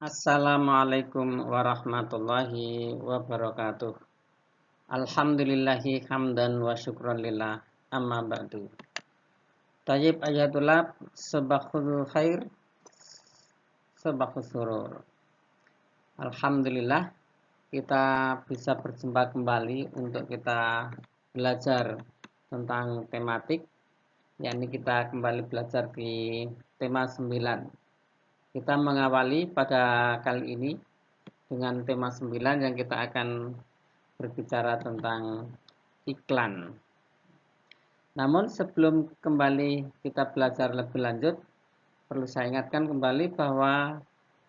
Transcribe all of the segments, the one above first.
Assalamualaikum warahmatullahi wabarakatuh. Alhamdulillahi hamdan wa syukran lillah amma ba'du. Tayyib ayatullah sabahul khair sabahul surur. Alhamdulillah kita bisa berjumpa kembali untuk kita belajar tentang tematik, yakni kita kembali belajar di tema 9. Kita mengawali pada kali ini dengan tema 9 yang kita akan berbicara tentang iklan. Namun sebelum kembali kita belajar lebih lanjut, perlu saya ingatkan kembali bahwa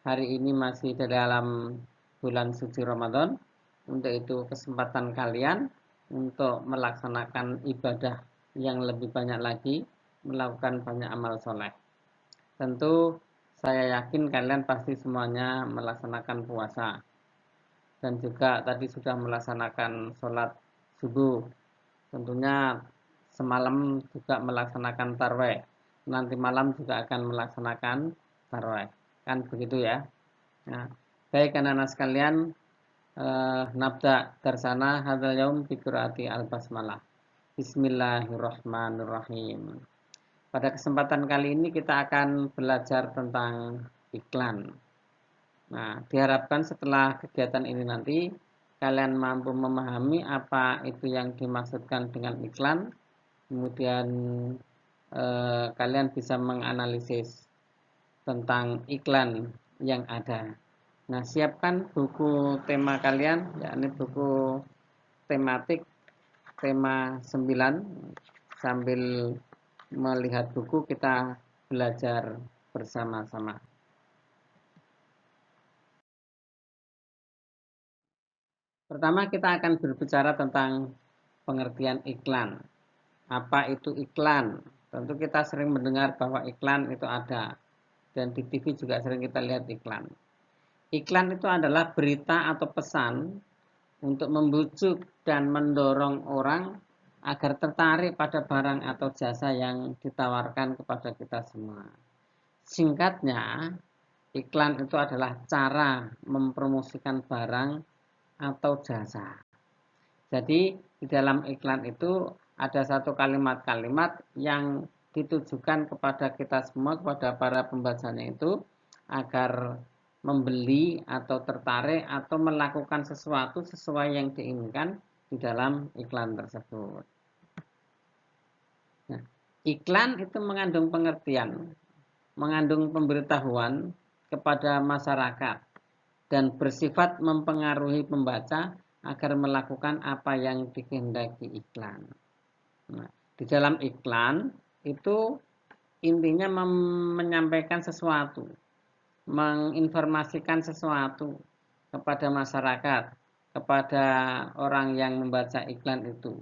hari ini masih di dalam bulan suci Ramadan. Untuk itu kesempatan kalian untuk melaksanakan ibadah yang lebih banyak lagi, melakukan banyak amal soleh. Tentu saya yakin kalian pasti semuanya melaksanakan puasa dan juga tadi sudah melaksanakan sholat subuh. Tentunya semalam juga melaksanakan tarawih. Nanti malam juga akan melaksanakan tarawih. Kan begitu ya. Nah, baik anak-anak sekalian, nabda darsana hadzal yaum bi qiraati al-basmalah. Bismillahirrahmanirrahim. Pada kesempatan kali ini kita akan belajar tentang iklan. Nah, diharapkan setelah kegiatan ini nanti kalian mampu memahami apa itu yang dimaksudkan dengan iklan. Kemudian kalian bisa menganalisis tentang iklan yang ada. Nah, siapkan buku tema kalian, yakni buku tematik tema 9. Sambil melihat buku kita belajar bersama-sama. Pertama kita akan berbicara tentang pengertian iklan. Apa itu iklan? Tentu kita sering mendengar bahwa iklan itu ada. Dan di TV juga sering kita lihat iklan. Iklan itu adalah berita atau pesan untuk membujuk dan mendorong orang agar tertarik pada barang atau jasa yang ditawarkan kepada kita semua. Singkatnya, iklan itu adalah cara mempromosikan barang atau jasa. Jadi di dalam iklan itu ada satu kalimat-kalimat yang ditujukan kepada kita semua, kepada para pembacanya itu, agar membeli atau tertarik atau melakukan sesuatu sesuai yang diinginkan di dalam iklan tersebut. Nah, iklan itu mengandung pengertian, mengandung pemberitahuan kepada masyarakat dan bersifat mempengaruhi pembaca agar melakukan apa yang dikehendaki iklan. Nah, di dalam iklan itu intinya menyampaikan sesuatu, menginformasikan sesuatu kepada masyarakat, kepada orang yang membaca iklan itu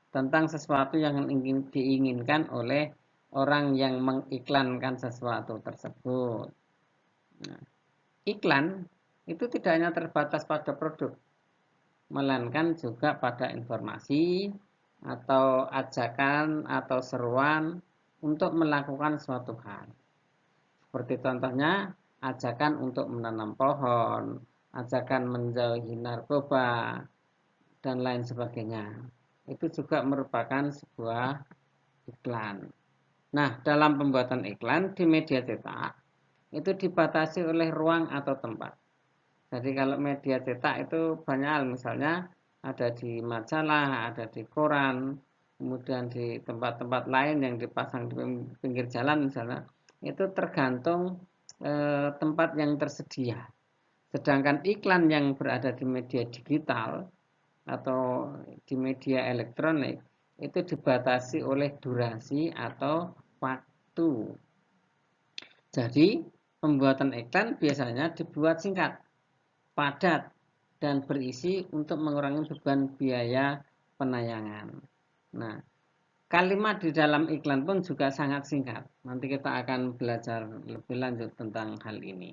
tentang sesuatu yang diinginkan oleh orang yang mengiklankan sesuatu tersebut. Nah, iklan itu tidak hanya terbatas pada produk, melainkan juga pada informasi atau ajakan atau seruan untuk melakukan suatu hal. Seperti contohnya ajakan untuk menanam pohon, ajakan menjauhi narkoba, dan lain sebagainya. Itu juga merupakan sebuah iklan. Nah, dalam pembuatan iklan di media cetak itu dibatasi oleh ruang atau tempat. Jadi kalau media cetak itu banyak hal, misalnya ada di majalah, ada di koran, kemudian di tempat-tempat lain yang dipasang di pinggir jalan misalnya, itu tergantung tempat yang tersedia. Sedangkan iklan yang berada di media digital atau di media elektronik itu dibatasi oleh durasi atau waktu. Jadi pembuatan iklan biasanya dibuat singkat, padat, dan berisi untuk mengurangi beban biaya penayangan. Nah, kalimat di dalam iklan pun juga sangat singkat. Nanti kita akan belajar lebih lanjut tentang hal ini.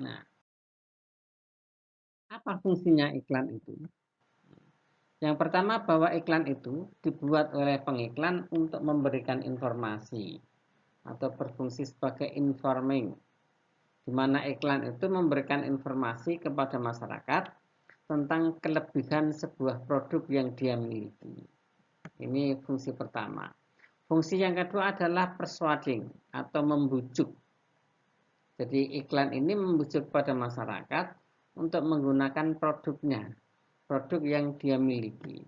Nah, apa fungsinya iklan itu? Yang pertama, bahwa iklan itu dibuat oleh pengiklan untuk memberikan informasi atau berfungsi sebagai informing, di mana iklan itu memberikan informasi kepada masyarakat tentang kelebihan sebuah produk yang dia miliki. Ini fungsi pertama. Fungsi yang kedua adalah persuading atau membujuk. Jadi iklan ini membujuk pada masyarakat untuk menggunakan produknya, produk yang dia miliki.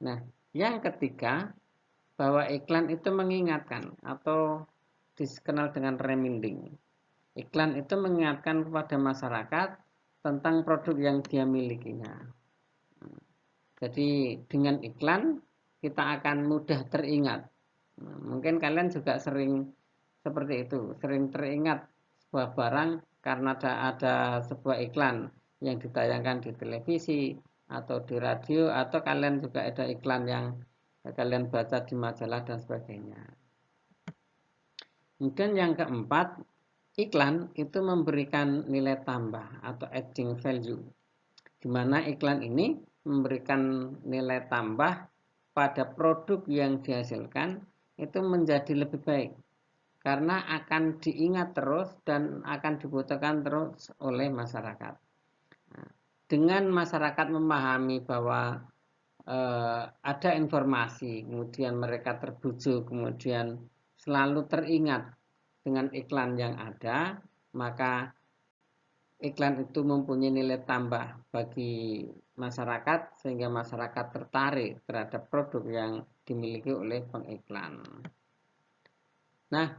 Nah, yang ketiga, bahwa iklan itu mengingatkan atau dikenal dengan reminding. Iklan itu mengingatkan kepada masyarakat tentang produk yang dia milikinya. Jadi dengan iklan kita akan mudah teringat. Mungkin kalian juga sering seperti itu, sering teringat sebuah barang karena ada sebuah iklan yang ditayangkan di televisi atau di radio, atau kalian juga ada iklan yang kalian baca di majalah dan sebagainya. Kemudian yang keempat, iklan itu memberikan nilai tambah atau adding value, di mana iklan ini memberikan nilai tambah pada produk yang dihasilkan itu menjadi lebih baik, karena akan diingat terus dan akan dibutuhkan terus oleh masyarakat. Nah, dengan masyarakat memahami bahwa ada informasi, kemudian mereka terbujuk, kemudian selalu teringat dengan iklan yang ada, maka iklan itu mempunyai nilai tambah bagi masyarakat sehingga masyarakat tertarik terhadap produk yang dimiliki oleh pengiklan. Nah,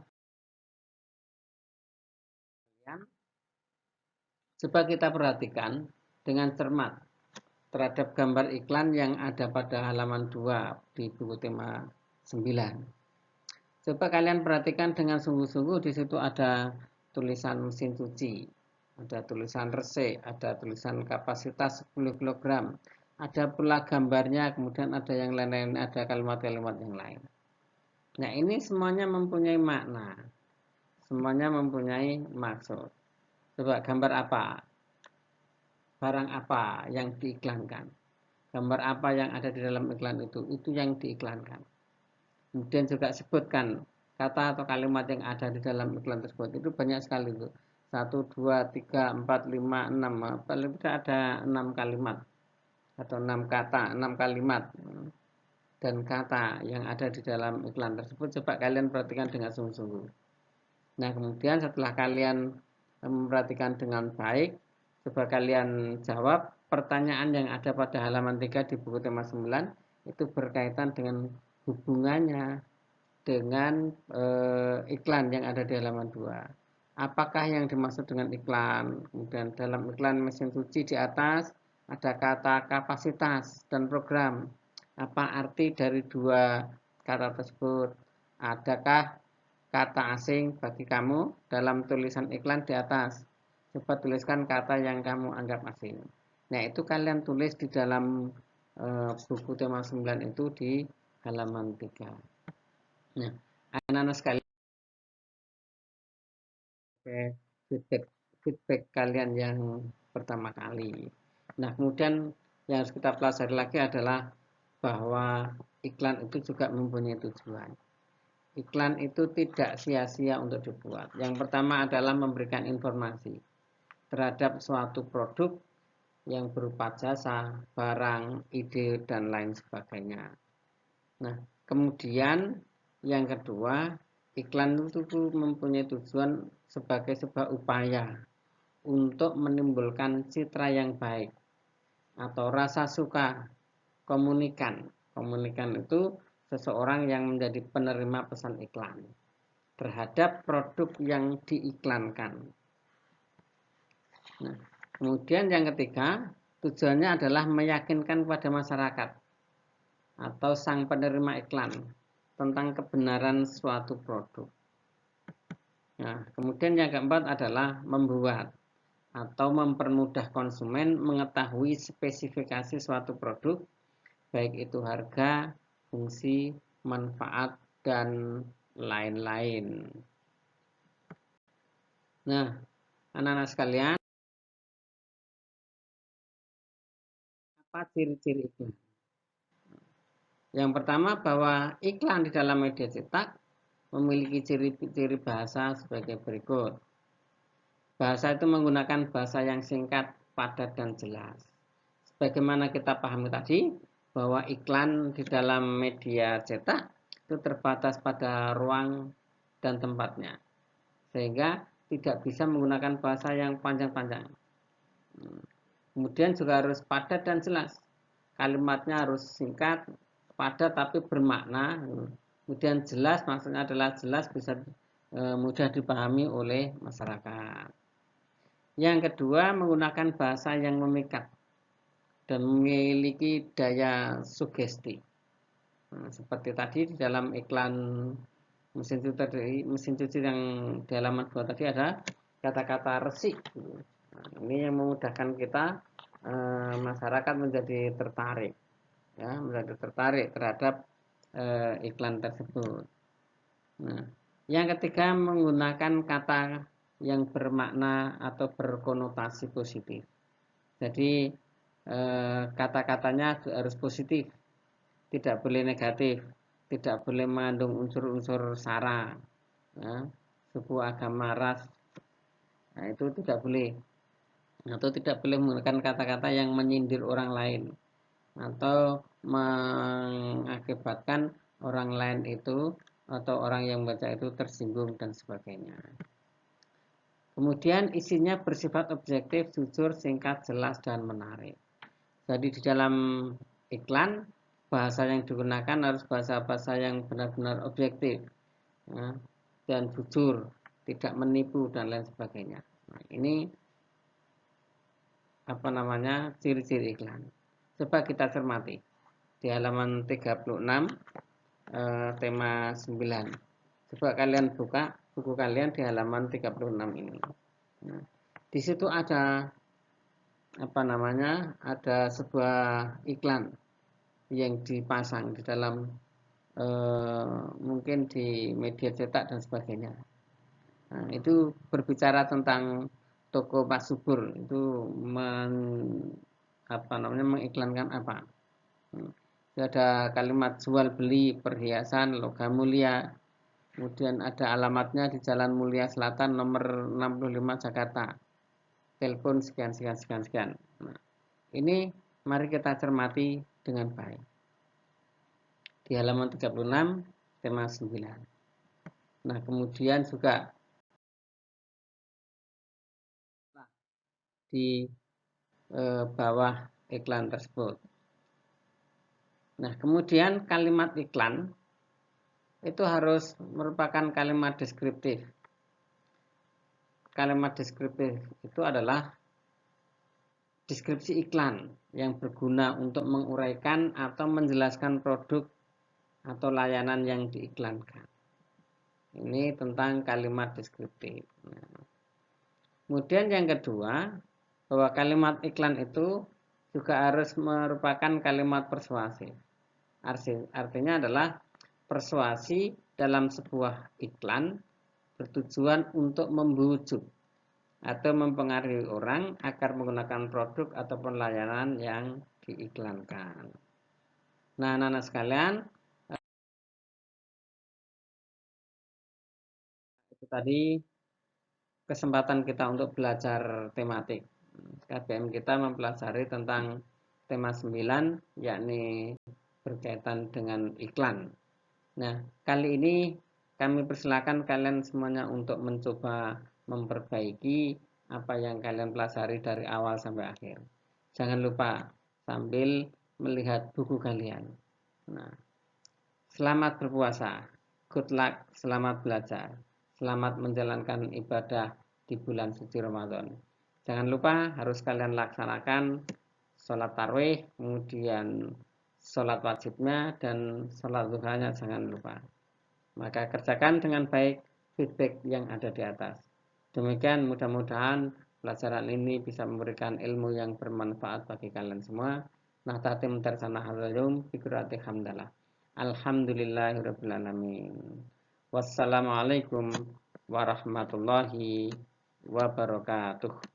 coba kita perhatikan dengan cermat terhadap gambar iklan yang ada pada halaman 2 di buku tema 9. Coba kalian perhatikan dengan sungguh-sungguh, di situ ada tulisan mesin cuci, ada tulisan resik, ada tulisan kapasitas 10 kg, ada pula gambarnya, kemudian ada yang lain-lain, ada kalimat-kalimat yang lain. Nah, ini semuanya mempunyai makna, semuanya mempunyai maksud. Coba gambar apa? Barang apa yang diiklankan? Gambar apa yang ada di dalam iklan itu yang diiklankan. Kemudian juga sebutkan kata atau kalimat yang ada di dalam iklan tersebut. Itu banyak sekali itu. 1, 2, 3, 4, 5, 6. Paling tidak ada 6 kalimat atau 6 kata, 6 kalimat dan kata yang ada di dalam iklan tersebut. Coba kalian perhatikan dengan sungguh-sungguh. Nah, kemudian setelah kalian memperhatikan dengan baik, coba kalian jawab pertanyaan yang ada pada halaman 3 di buku tema 9. Itu berkaitan dengan hubungannya dengan iklan yang ada di halaman 2. Apakah yang dimaksud dengan iklan? Kemudian dalam iklan mesin cuci di atas ada kata kapasitas dan program. Apa arti dari dua kata tersebut? Adakah kata asing bagi kamu dalam tulisan iklan di atas? Coba tuliskan kata yang kamu anggap asing. Nah, itu kalian tulis di dalam buku tema 9 itu di halaman 3. Nah, anak-anak sekalian, feedback kalian yang pertama kali. Nah, kemudian yang harus kita pelajari lagi adalah bahwa iklan itu juga mempunyai tujuan. Iklan itu tidak sia-sia untuk dibuat. Yang pertama adalah memberikan informasi terhadap suatu produk yang berupa jasa, barang, ide, dan lain sebagainya. Nah, kemudian yang kedua, iklan itu mempunyai tujuan sebagai sebuah upaya untuk menimbulkan citra yang baik atau rasa suka komunikan. Komunikan itu seseorang yang menjadi penerima pesan iklan terhadap produk yang diiklankan. Nah, kemudian yang ketiga, tujuannya adalah meyakinkan kepada masyarakat atau sang penerima iklan tentang kebenaran suatu produk. Nah, kemudian yang keempat adalah membuat atau mempermudah konsumen mengetahui spesifikasi suatu produk, baik itu harga, fungsi, manfaat, dan lain-lain. Nah, anak-anak sekalian, apa ciri-ciri iklan? Yang pertama, bahwa iklan di dalam media cetak memiliki ciri-ciri bahasa sebagai berikut. Bahasa itu menggunakan bahasa yang singkat, padat, dan jelas. Sebagaimana kita pahami tadi, bahwa iklan di dalam media cetak itu terbatas pada ruang dan tempatnya, sehingga tidak bisa menggunakan bahasa yang panjang-panjang. Kemudian juga harus padat dan jelas. Kalimatnya harus singkat, padat tapi bermakna. Kemudian jelas, maksudnya adalah jelas bisa mudah dipahami oleh masyarakat. Yang kedua, menggunakan bahasa yang memikat dan memiliki daya sugesti. Seperti tadi di dalam iklan mesin cuci yang di halaman 2 tadi ada kata-kata resik. Ini yang memudahkan kita masyarakat menjadi tertarik, ya, menjadi tertarik terhadap iklan tersebut. Nah, yang ketiga, menggunakan kata yang bermakna atau berkonotasi positif. Jadi kata-katanya harus positif, tidak boleh negatif, tidak boleh mengandung unsur-unsur sara, ya, suku, agama, ras. Nah, itu tidak boleh. Atau tidak boleh menggunakan kata-kata yang menyindir orang lain atau mengakibatkan orang lain itu atau orang yang membaca itu tersinggung dan sebagainya. Kemudian isinya bersifat objektif, jujur, singkat, jelas, dan menarik. Jadi di dalam iklan, bahasa yang digunakan harus bahasa-bahasa yang benar-benar objektif, ya, dan jujur, tidak menipu dan lain sebagainya. Nah, ini ciri-ciri iklan. Coba kita cermati di halaman 36 tema 9. Coba kalian buka buku kalian di halaman 36 ini. Nah, di situ ada ada sebuah iklan yang dipasang di dalam mungkin di media cetak dan sebagainya. Nah, itu berbicara tentang toko Pak Subur itu mengiklankan apa? Ada kalimat jual beli perhiasan logam mulia. Kemudian ada alamatnya di Jalan Mulia Selatan nomor 65 Jakarta. Telepon sekian. Nah, ini mari kita cermati dengan baik. Di halaman 36 tema 9. Nah, kemudian juga di bawah iklan tersebut. Nah, kemudian kalimat iklan itu harus merupakan kalimat deskriptif. Kalimat deskriptif itu adalah deskripsi iklan yang berguna untuk menguraikan atau menjelaskan produk atau layanan yang diiklankan. Ini tentang kalimat deskriptif. Nah, kemudian yang kedua, bahwa kalimat iklan itu juga harus merupakan kalimat persuasif. Artinya adalah persuasi dalam sebuah iklan bertujuan untuk membujuk atau mempengaruhi orang agar menggunakan produk ataupun layanan yang diiklankan. Nah, anak-anak sekalian, itu tadi kesempatan kita untuk belajar tematik. KBM kita mempelajari tentang tema 9, yakni berkaitan dengan iklan. Nah, kali ini kami persilakan kalian semuanya untuk mencoba memperbaiki apa yang kalian pelajari dari awal sampai akhir. Jangan lupa sambil melihat buku kalian. Nah, selamat berpuasa. Good luck, selamat belajar. Selamat menjalankan ibadah di bulan suci Ramadan. Jangan lupa harus kalian laksanakan sholat tarawih, kemudian sholat wajibnya, dan sholat duhanya jangan lupa. Maka kerjakan dengan baik feedback yang ada di atas. Demikian mudah-mudahan pelajaran ini bisa memberikan ilmu yang bermanfaat bagi kalian semua. Nahtatim tarsana hadzal yaum bi qiraati hamdalah. Alhamdulillahirabbil alamin. Wassalamualaikum warahmatullahi wabarakatuh.